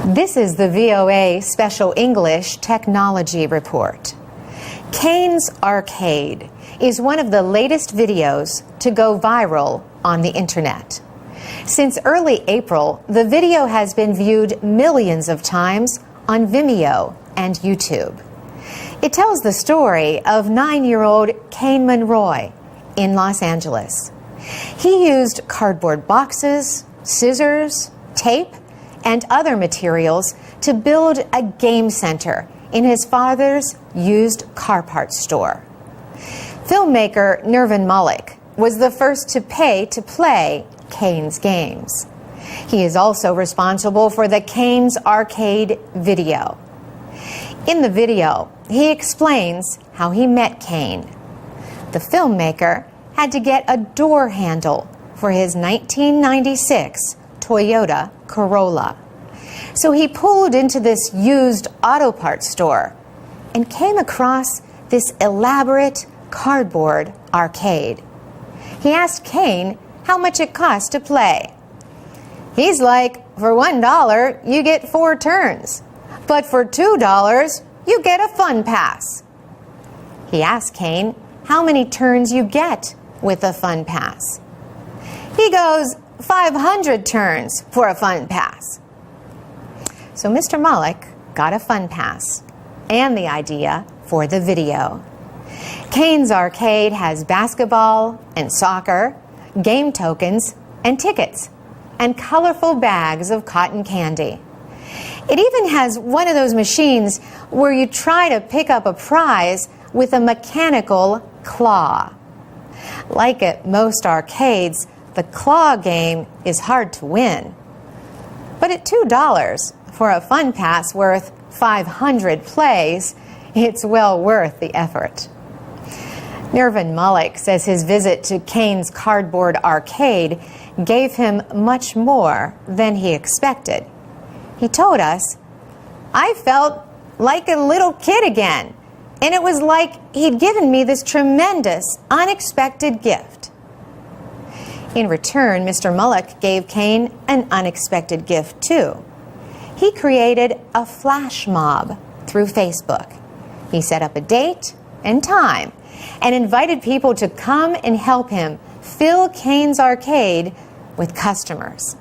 This is the VOA Special English Technology Report. Kane's Arcade is one of the latest videos to go viral on the internet. Since early April, the video has been viewed millions of times on Vimeo and YouTube. It tells the story of 9-year-old Kane Monroy in Los Angeles. He used cardboard boxes, scissors, tape, and other materials to build a game center in his father's used car parts store. Filmmaker Nervin Malik was the first to pay to play Kane's games. He is also responsible for the Kane's Arcade video. In the video, he explains how he met Kane. The filmmaker had to get a door handle for his 1996 Toyota Corolla. So he pulled into this used auto parts store and came across this elaborate cardboard arcade. He asked Kane how much it cost to play. He's like, for $1, you get 4 turns, but for $2, you get a fun pass. He asked Kane how many turns you get with a fun pass. He goes, 500 turns for a fun pass. So Mr. Malik got a fun pass and the idea for the video. Kane's Arcade has basketball and soccer, game tokens and tickets, and colorful bags of cotton candy. It even has one of those machines where you try to pick up a prize with a mechanical claw. Like at most arcades, the claw game is hard to win. But at $2 for a fun pass worth 500 plays, it's well worth the effort. Nervin Malik says his visit to Kane's Cardboard Arcade gave him much more than he expected. He told us, "I felt like a little kid again, and it was like he'd given me this tremendous, unexpected gift." In return, Mr. Malik gave Kane an unexpected gift too. He created a flash mob through Facebook. He set up a date and time and invited people to come and help him fill Kane's Arcade with customers.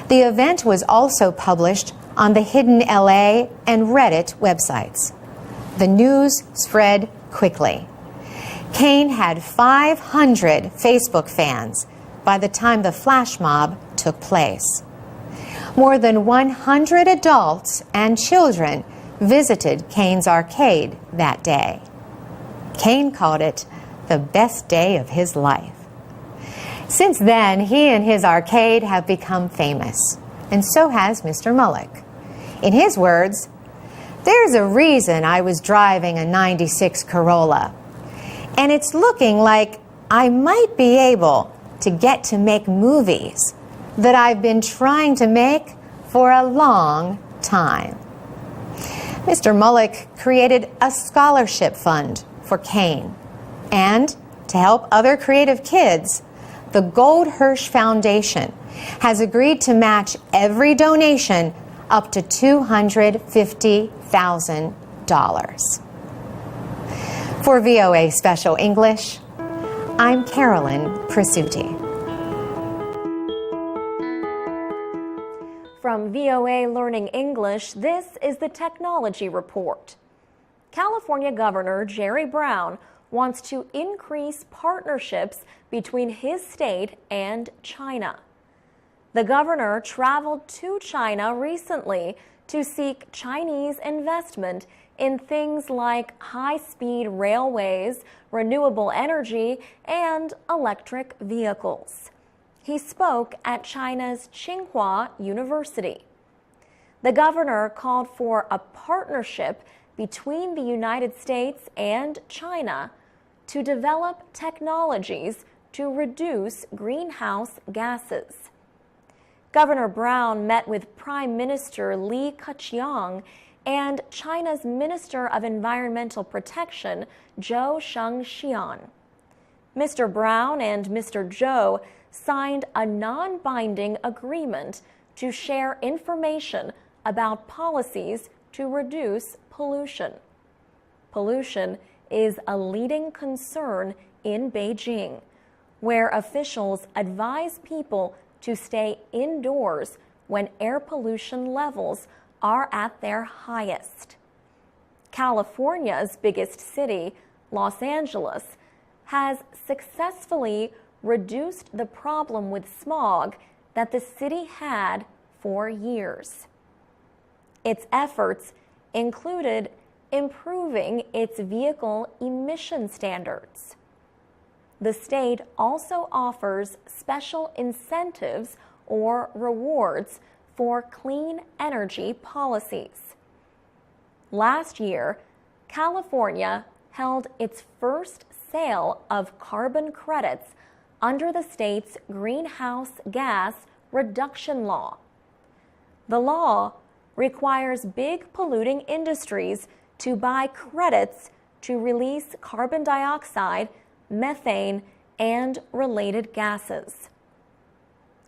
The event was also published on the Hidden LA and Reddit websites. The news spread quickly. Kane had 500 Facebook fans by the time the flash mob took place. More than 100 adults and children visited Kane's Arcade that day. Kane called it the best day of his life. Since then, he and his arcade have become famous, and so has Mr. Malik. In his words, "There's a reason I was driving a '96 Corolla, and it's looking like I might be able to get to make movies that I've been trying to make for a long time." Mr. Malik created a scholarship fund for Kane, and to help other creative kids, the Gold Hirsch Foundation has agreed to match every donation up to $250,000. For VOA Special English, I'm Carolyn Prasuti. From VOA Learning English, this is the Technology Report. California Governor Jerry Brown wants to increase partnerships between his state and China. The governor traveled to China recently to seek Chinese investment in things like high-speed railways, renewable energy, and electric vehicles. He spoke at China's Tsinghua University. The governor called for a partnership between the United States and China to develop technologies to reduce greenhouse gases. Governor Brown met with Prime Minister Li Keqiang and China's Minister of Environmental Protection, Zhou Shengxian. Mr. Brown and Mr. Zhou signed a non-binding agreement to share information about policies to reduce pollution. Pollution is a leading concern in Beijing, where officials advise people to stay indoors when air pollution levels are at their highest. California's biggest city, Los Angeles, has successfully reduced the problem with smog that the city had for years. Its efforts included improving its vehicle emission standards. The state also offers special incentives or rewards for clean energy policies. Last year, California held its first sale of carbon credits under the state's greenhouse gas reduction law. The law requires big polluting industries to buy credits to release carbon dioxide, methane, and related gases.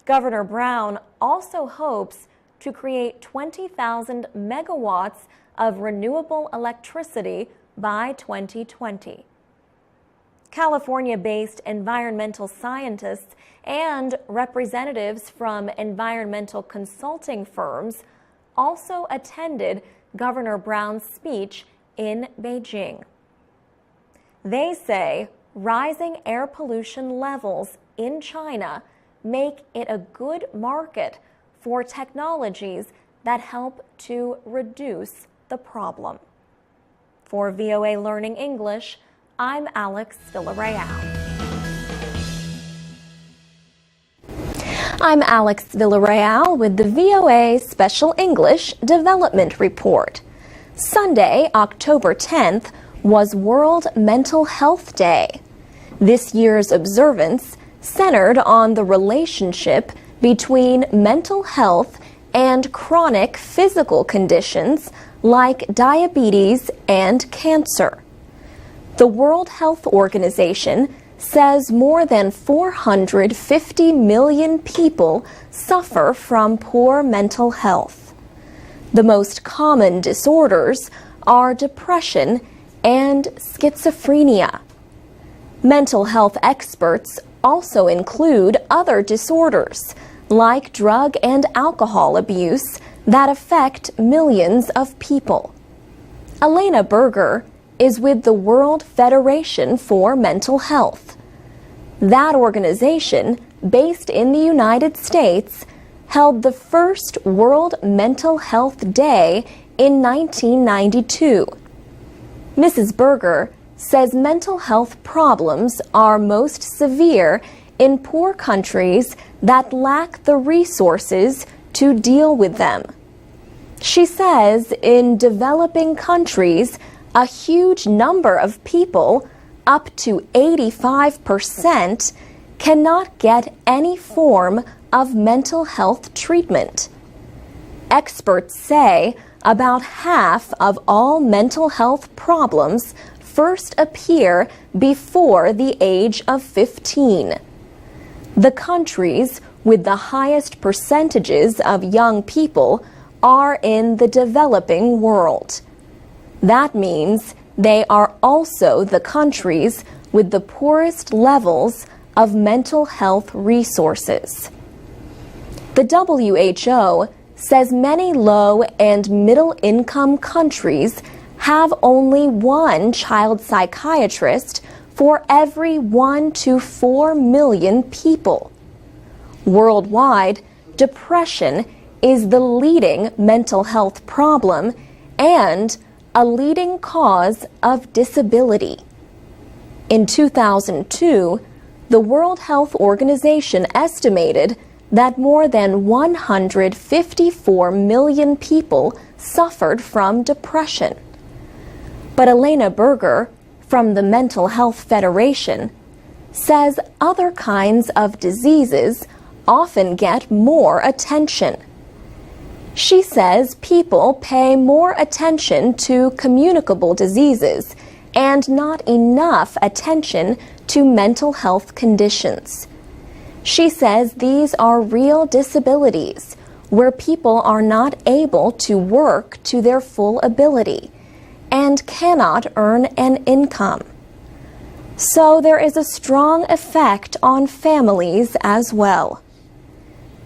Governor Brown also hopes to create 20,000 megawatts of renewable electricity by 2020. California-based environmental scientists and representatives from environmental consulting firms also attended Governor Brown's speech in Beijing. They say rising air pollution levels in China make it a good market for technologies that help to reduce the problem. For VOA Learning English, I'm Alex Villarreal. I'm Alex Villarreal with the VOA Special English Development Report. Sunday, October 10th, was World Mental Health Day. This year's observance centered on the relationship between mental health and chronic physical conditions like diabetes and cancer. The World Health Organization says more than 450 million people suffer from poor mental health. The most common disorders are depression and schizophrenia. Mental health experts also include other disorders like drug and alcohol abuse that affect millions of people. Elena Berger is with the World Federation for Mental Health. That organization, based in the United States, held the first World Mental Health Day in 1992. Mrs. Berger says mental health problems are most severe in poor countries that lack the resources to deal with them. She says in developing countries, a huge number of people, up to 85%, cannot get any form of mental health treatment. Experts say about half of all mental health problems first appear before the age of 15. The countries with the highest percentages of young people are in the developing world. That means they are also the countries with the poorest levels of mental health resources. The WHO says many low and middle-income countries have only one child psychiatrist for every 1 to 4 million people. Worldwide, depression is the leading mental health problem and a leading cause of disability. In 2002, the World Health Organization estimated that more than 154 million people suffered from depression. But Elena Berger, from the Mental Health Federation, says other kinds of diseases often get more attention. She says people pay more attention to communicable diseases and not enough attention to mental health conditions. She says these are real disabilities where people are not able to work to their full ability and cannot earn an income. So there is a strong effect on families as well.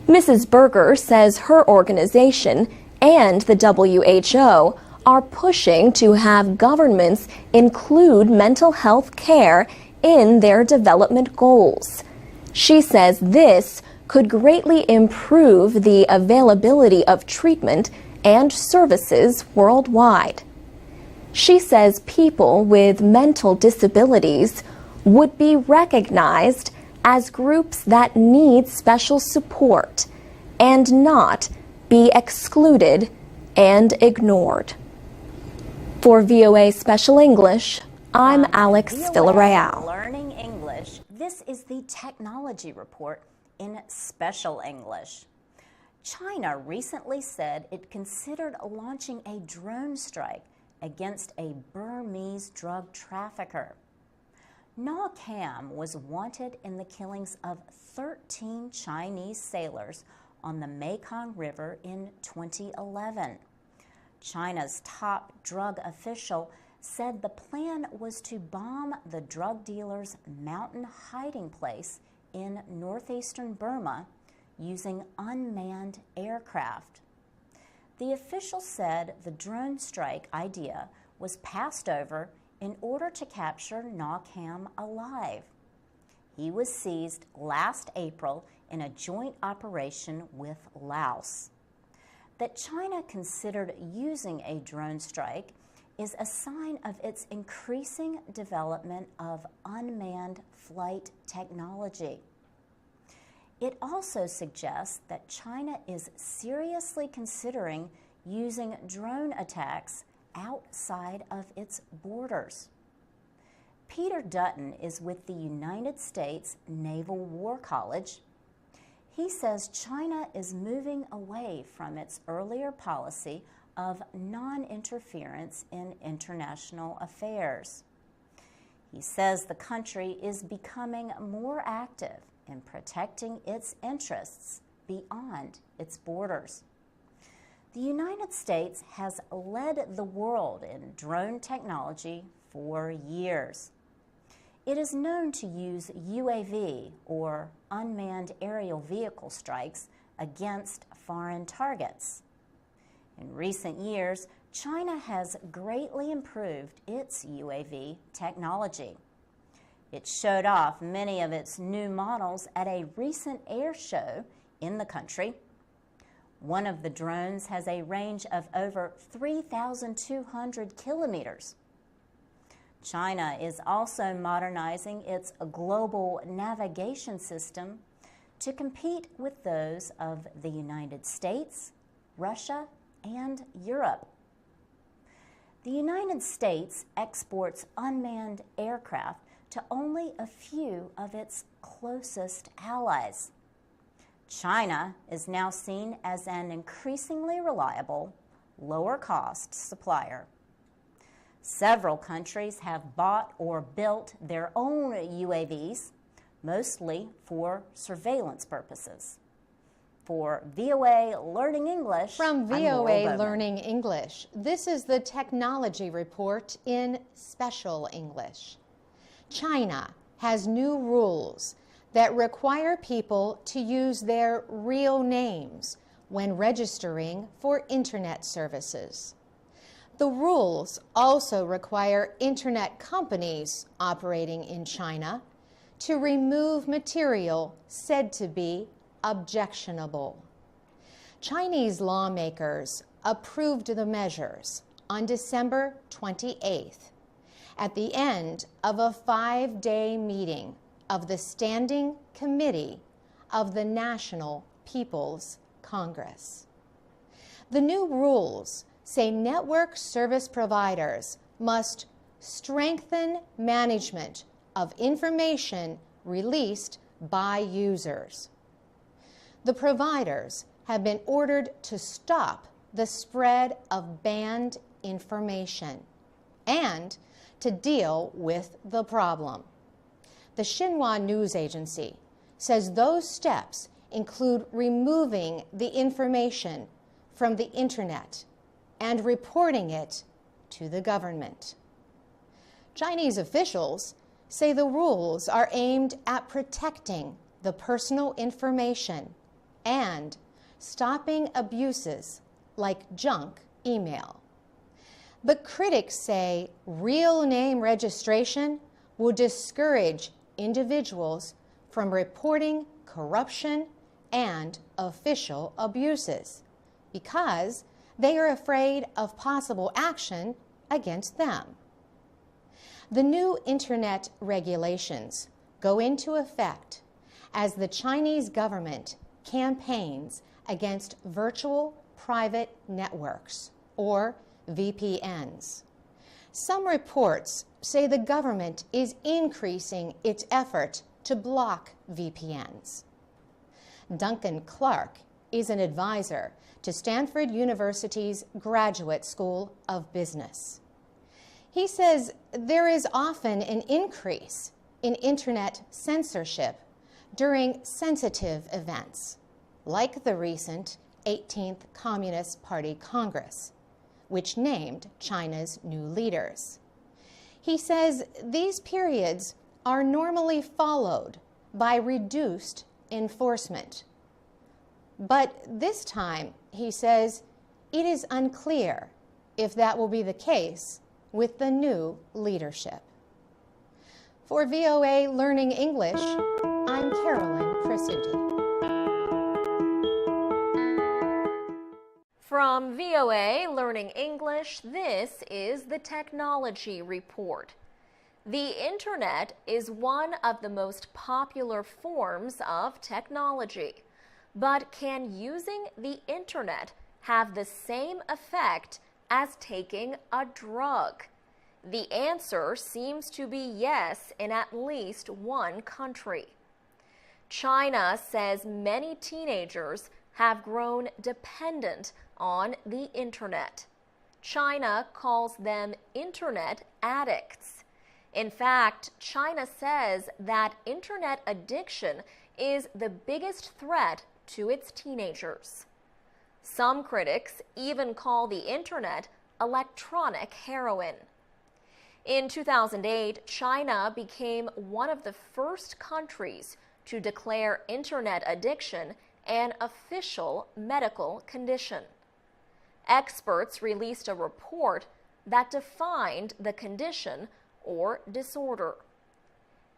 Mrs. Berger says her organization and the WHO are pushing to have governments include mental health care in their development goals. She says this could greatly improve the availability of treatment and services worldwide. She says people with mental disabilities would be recognized as groups that need special support and not be excluded and ignored. For VOA Special English, I'm Alex Villarreal. Learning English, this is the Technology Report in Special English. China recently said it considered launching a drone strike against a Burmese drug trafficker. Na Cam was wanted in the killings of 13 Chinese sailors on the Mekong River in 2011. China's top drug official said the plan was to bomb the drug dealer's mountain hiding place in northeastern Burma using unmanned aircraft. The official said the drone strike idea was passed over in order to capture Na Cam alive. He was seized last April in a joint operation with Laos. That China considered using a drone strike is a sign of its increasing development of unmanned flight technology. It also suggests that China is seriously considering using drone attacks outside of its borders. Peter Dutton is with the United States Naval War College. He says China is moving away from its earlier policy of non-interference in international affairs. He says the country is becoming more active in protecting its interests beyond its borders. The United States has led the world in drone technology for years. It is known to use UAV, or unmanned aerial vehicle strikes, against foreign targets. In recent years, China has greatly improved its UAV technology. It showed off many of its new models at a recent air show in the country. One of the drones has a range of over 3,200 kilometers. China is also modernizing its global navigation system to compete with those of the United States, Russia, and Europe. The United States exports unmanned aircraft to only a few of its closest allies. China is now seen as an increasingly reliable, lower-cost supplier. Several countries have bought or built their own UAVs, mostly for surveillance purposes. For VOA Learning English, From I'm VOA Laurel Bowman. Learning English, this is the Technology Report in Special English. China has new rules that require people to use their real names when registering for Internet services. The rules also require Internet companies operating in China to remove material said to be objectionable. Chinese lawmakers approved the measures on December 28th at the end of a 5-day meeting of the Standing Committee of the National People's Congress. The new rules say network service providers must strengthen management of information released by users. The providers have been ordered to stop the spread of banned information and to deal with the problem. The Xinhua news agency says those steps include removing the information from the internet and reporting it to the government. Chinese officials say the rules are aimed at protecting the personal information and stopping abuses like junk email. But critics say real name registration will discourage individuals from reporting corruption and official abuses because they are afraid of possible action against them. The new internet regulations go into effect as the Chinese government campaigns against virtual private networks, or VPNs. Some reports say the government is increasing its effort to block VPNs. Duncan Clark is an advisor to Stanford University's Graduate School of Business. He says there is often an increase in internet censorship during sensitive events, like the recent 18th Communist Party Congress, which named China's new leaders. He says these periods are normally followed by reduced enforcement. But this time, he says, it is unclear if that will be the case with the new leadership. For VOA Learning English, I'm Carolyn Prasuti. From VOA Learning English, this is the Technology Report. The Internet is one of the most popular forms of technology. But can using the Internet have the same effect as taking a drug? The answer seems to be yes in at least one country. China says many teenagers have grown dependent on the Internet. China calls them Internet addicts. In fact, China says that Internet addiction is the biggest threat to its teenagers. Some critics even call the Internet electronic heroin. In 2008, China became one of the first countries to declare Internet addiction an official medical condition. Experts released a report that defined the condition or disorder.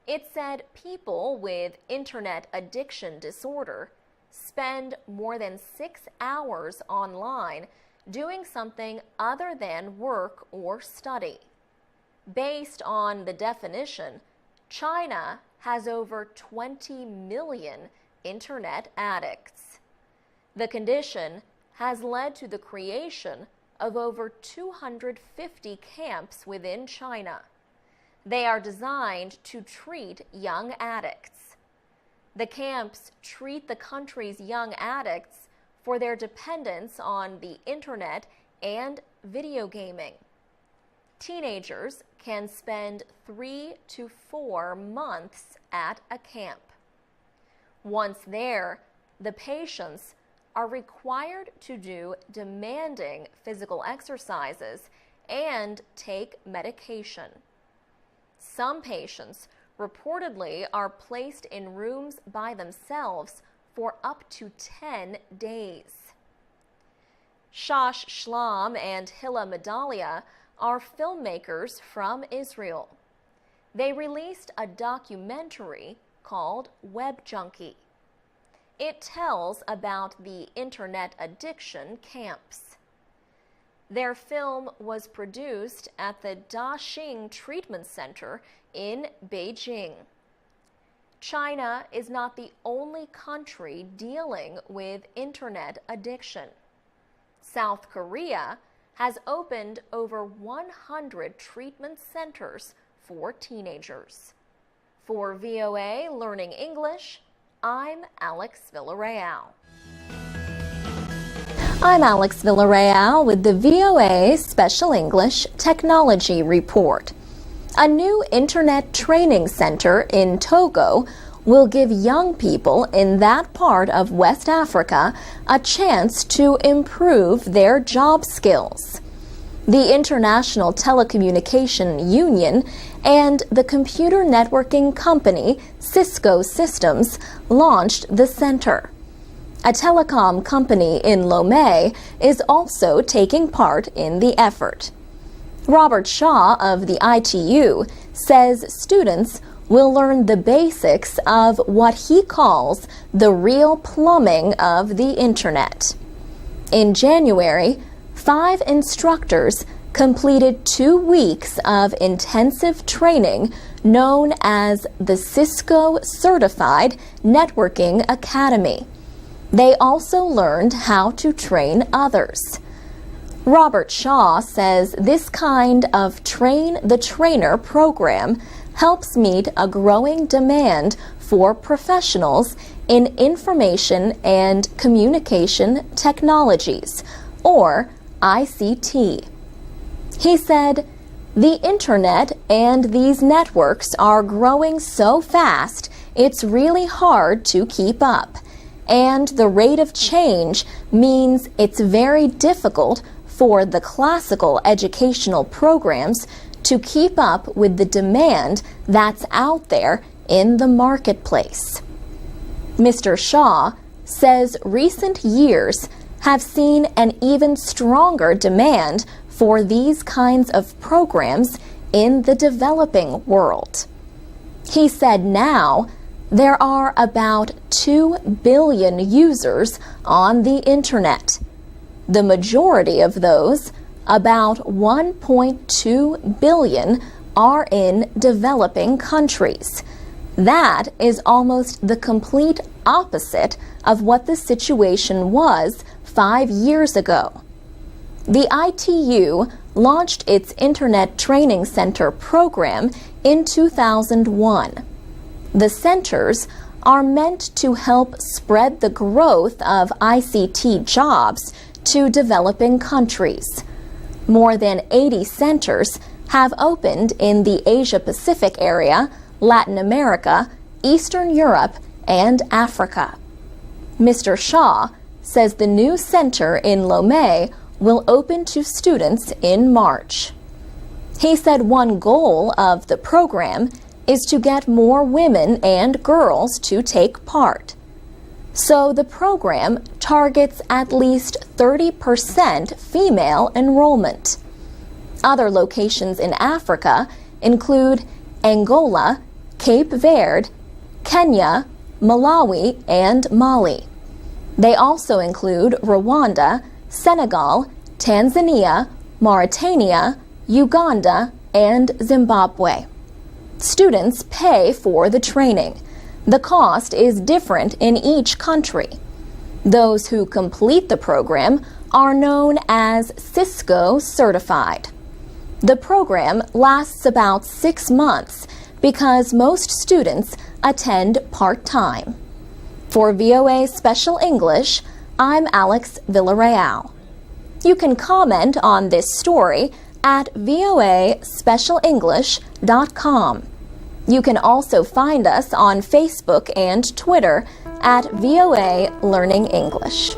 It said people with Internet addiction disorder spend more than 6 hours online doing something other than work or study. Based on the definition, China has over 20 million Internet addicts. The condition has led to the creation of over 250 camps within China. They are designed to treat young addicts. The camps treat the country's young addicts for their dependence on the Internet and video gaming. Teenagers can spend 3 to 4 months at a camp. Once there, the patients are required to do demanding physical exercises and take medication. Some patients reportedly are placed in rooms by themselves for up to 10 days. Shash Shlam and Hilla Medalia are filmmakers from Israel. They released a documentary called Web Junkie. It tells about the Internet addiction camps. Their film was produced at the Daxing Treatment Center in Beijing. China is not the only country dealing with Internet addiction. South Korea has opened over 100 treatment centers for teenagers. For VOA Learning English, I'm Alex Villarreal. I'm Alex Villarreal with the VOA Special English Technology Report. A new Internet training center in Togo will give young people in that part of West Africa a chance to improve their job skills. The International Telecommunication Union and the computer networking company Cisco Systems launched the center. A telecom company in Lomé is also taking part in the effort. Robert Shaw of the ITU says students will learn the basics of what he calls the real plumbing of the Internet. In January, 5 instructors completed 2 weeks of intensive training known as the Cisco Certified Networking Academy. They also learned how to train others. Robert Shaw says this kind of train-the-trainer program helps meet a growing demand for professionals in information and communication technologies, or ICT. He said, "The Internet and these networks are growing so fast, it's really hard to keep up. And the rate of change means it's very difficult for the classical educational programs to keep up with the demand that's out there in the marketplace." Mr. Shaw says recent years have seen an even stronger demand for these kinds of programs in the developing world. He said now there are about 2 billion users on the Internet. The majority of those, about 1.2 billion, are in developing countries. That is almost the complete opposite of what the situation was 5 years ago. The ITU launched its Internet Training Center program in 2001. The centers are meant to help spread the growth of ICT jobs to developing countries. More than 80 centers have opened in the Asia-Pacific area, Latin America, Eastern Europe, and Africa. Mr. Shaw says the new center in Lomé will open to students in March. He said one goal of the program is to get more women and girls to take part. So the program targets at least 30% female enrollment. Other locations in Africa include Angola, Cape Verde, Kenya, Malawi, and Mali. They also include Rwanda, Senegal, Tanzania, Mauritania, Uganda, and Zimbabwe. Students pay for the training. The cost is different in each country. Those who complete the program are known as Cisco Certified. The program lasts about 6 months because most students attend part-time. For VOA Special English, I'm Alex Villarreal. You can comment on this story at voaspecialenglish.com. You can also find us on Facebook and Twitter at VOA Learning English.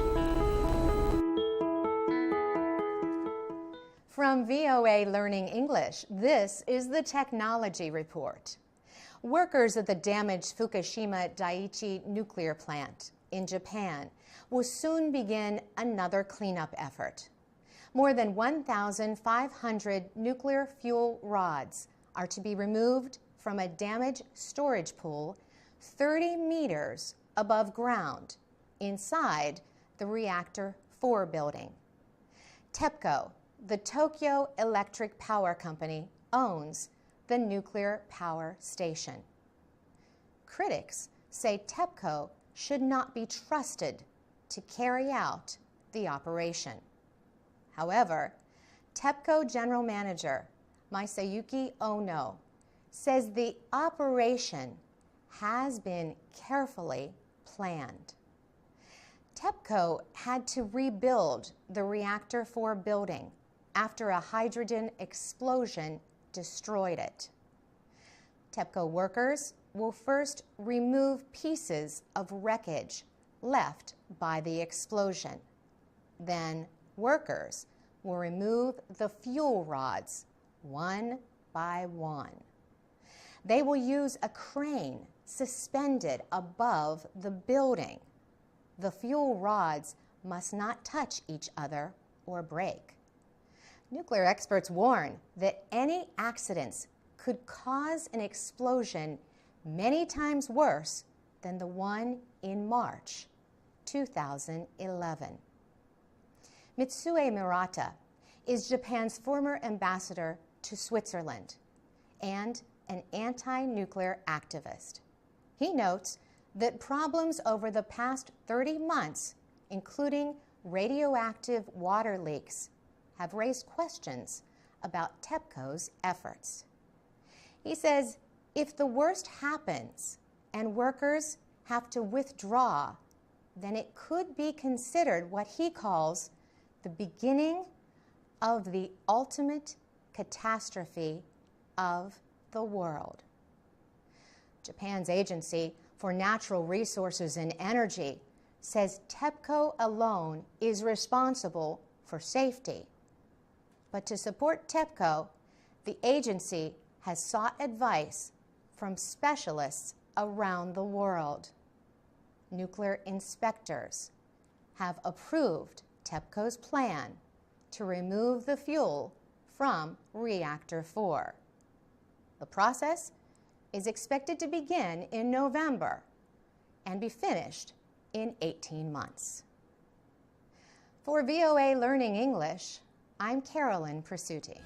From VOA Learning English, this is the Technology Report. Workers at the damaged Fukushima Daiichi nuclear plant in Japan will soon begin another cleanup effort. More than 1,500 nuclear fuel rods are to be removed from a damaged storage pool 30 meters above ground inside the Reactor 4 building. TEPCO, the Tokyo Electric Power Company, owns the nuclear power station. Critics say TEPCO should not be trusted to carry out the operation. However, TEPCO General Manager Masayuki Ono says the operation has been carefully planned. TEPCO had to rebuild the Reactor 4 building after a hydrogen explosion destroyed it. TEPCO workers will first remove pieces of wreckage left by the explosion. Then workers will remove the fuel rods one by one. They will use a crane suspended above the building. The fuel rods must not touch each other or break. Nuclear experts warn that any accidents could cause an explosion many times worse than the one in March 2011. Mitsue Murata is Japan's former ambassador to Switzerland and an anti-nuclear activist. He notes that problems over the past 30 months, including radioactive water leaks, have raised questions about TEPCO's efforts. He says if the worst happens and workers have to withdraw, then it could be considered what he calls the beginning of the ultimate catastrophe of the world. Japan's Agency for Natural Resources and Energy says TEPCO alone is responsible for safety. But to support TEPCO, the agency has sought advice from specialists around the world. Nuclear inspectors have approved TEPCO's plan to remove the fuel from Reactor 4. The process is expected to begin in November and be finished in 18 months. For VOA Learning English, I'm Carolyn Presutti.